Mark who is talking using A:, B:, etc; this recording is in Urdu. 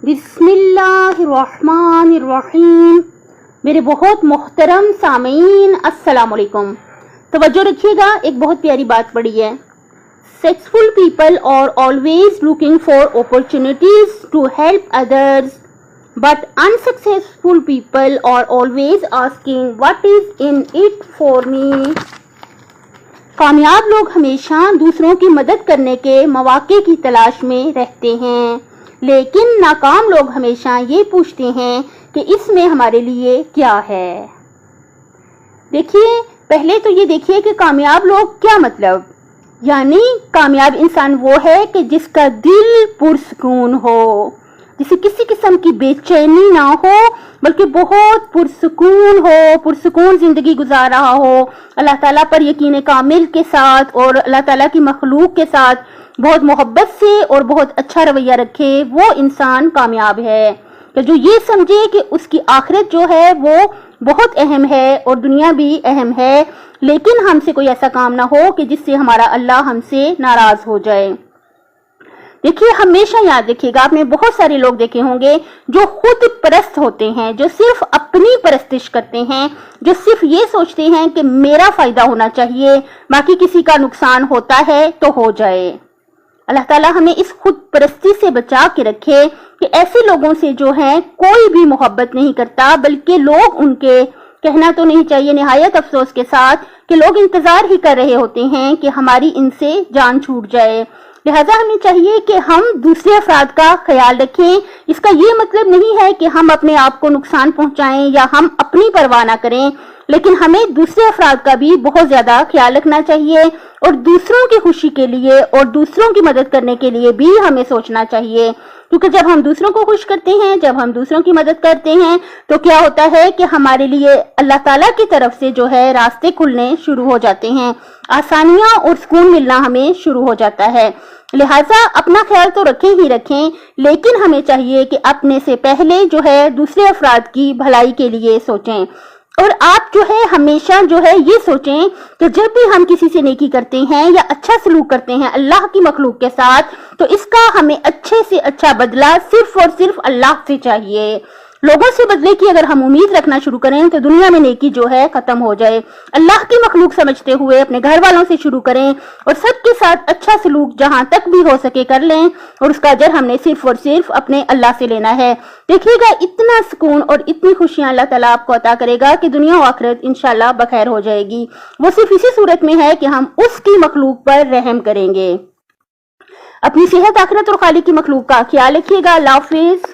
A: بسم اللہ الرحمن الرحیم۔ میرے بہت محترم سامعین السلام علیکم۔ توجہ رکھیے گا، ایک بہت پیاری بات پڑھی ہے۔ Successful people are always looking for opportunities to help others, but unsuccessful people are always asking what is in it for me۔ کامیاب لوگ ہمیشہ دوسروں کی مدد کرنے کے مواقع کی تلاش میں رہتے ہیں، لیکن ناکام لوگ ہمیشہ یہ پوچھتے ہیں کہ اس میں ہمارے لیے کیا ہے۔ دیکھیے، پہلے تو یہ دیکھیے کہ کامیاب لوگ کیا مطلب، یعنی کامیاب انسان وہ ہے کہ جس کا دل پرسکون ہو، جسے کسی قسم کی بے چینی نہ ہو، بلکہ بہت پرسکون ہو، پرسکون زندگی گزار رہا ہو، اللہ تعالیٰ پر یقین کامل کے ساتھ اور اللہ تعالیٰ کی مخلوق کے ساتھ بہت محبت سے اور بہت اچھا رویہ رکھے، وہ انسان کامیاب ہے۔ کہ جو یہ سمجھے کہ اس کی آخرت جو ہے وہ بہت اہم ہے اور دنیا بھی اہم ہے، لیکن ہم سے کوئی ایسا کام نہ ہو کہ جس سے ہمارا اللہ ہم سے ناراض ہو جائے۔ دیکھیے، ہمیشہ یاد رکھیے گا، آپ نے بہت سارے لوگ دیکھے ہوں گے جو خود پرست ہوتے ہیں، جو صرف اپنی پرستش کرتے ہیں، جو صرف یہ سوچتے ہیں کہ میرا فائدہ ہونا چاہیے، باقی کسی کا نقصان ہوتا ہے تو ہو جائے۔ اللہ تعالیٰ ہمیں اس خود پرستی سے بچا کے رکھے کہ ایسے لوگوں سے جو ہیں کوئی بھی محبت نہیں کرتا، بلکہ لوگ ان کے کہنا تو نہیں چاہیے نہایت افسوس کے ساتھ کہ لوگ انتظار ہی کر رہے ہوتے ہیں کہ ہماری ان سے جان چھوٹ جائے۔ لہٰذا ہمیں چاہیے کہ ہم دوسرے افراد کا خیال رکھیں۔ اس کا یہ مطلب نہیں ہے کہ ہم اپنے آپ کو نقصان پہنچائیں یا ہم اپنی پرواہ نہ کریں، لیکن ہمیں دوسرے افراد کا بھی بہت زیادہ خیال رکھنا چاہیے اور دوسروں کی خوشی کے لیے اور دوسروں کی مدد کرنے کے لیے بھی ہمیں سوچنا چاہیے، کیونکہ جب ہم دوسروں کو خوش کرتے ہیں، جب ہم دوسروں کی مدد کرتے ہیں تو کیا ہوتا ہے کہ ہمارے لیے اللہ تعالیٰ کی طرف سے جو ہے راستے کھلنے شروع ہو جاتے ہیں، آسانیاں اور سکون ملنا ہمیں شروع ہو جاتا ہے۔ لہٰذا اپنا خیال تو رکھیں ہی رکھیں، لیکن ہمیں چاہیے کہ اپنے سے پہلے جو ہے دوسرے افراد کی بھلائی کے لیے سوچیں، اور آپ جو ہے ہمیشہ جو ہے یہ سوچیں کہ جب بھی ہم کسی سے نیکی کرتے ہیں یا اچھا سلوک کرتے ہیں اللہ کی مخلوق کے ساتھ، تو اس کا ہمیں اچھے سے اچھا بدلہ صرف اور صرف اللہ سے چاہیے۔ لوگوں سے بدلے کی اگر ہم امید رکھنا شروع کریں تو دنیا میں نیکی جو ہے ختم ہو جائے۔ اللہ کی مخلوق سمجھتے ہوئے اپنے گھر والوں سے شروع کریں اور سب کے ساتھ اچھا سلوک جہاں تک بھی ہو سکے کر لیں، اور اس کا اجر ہم نے صرف اور صرف اپنے اللہ سے لینا ہے۔ دیکھیے گا، اتنا سکون اور اتنی خوشیاں اللہ تعالیٰ آپ کو عطا کرے گا کہ دنیا و آخرت انشاءاللہ بخیر ہو جائے گی۔ وہ صرف اسی صورت میں ہے کہ ہم اس کی مخلوق پر رحم کریں گے۔ اپنی صحت، آخرت اور خالق کی مخلوق کا خیال رکھیے گا۔ اللہ حافظ۔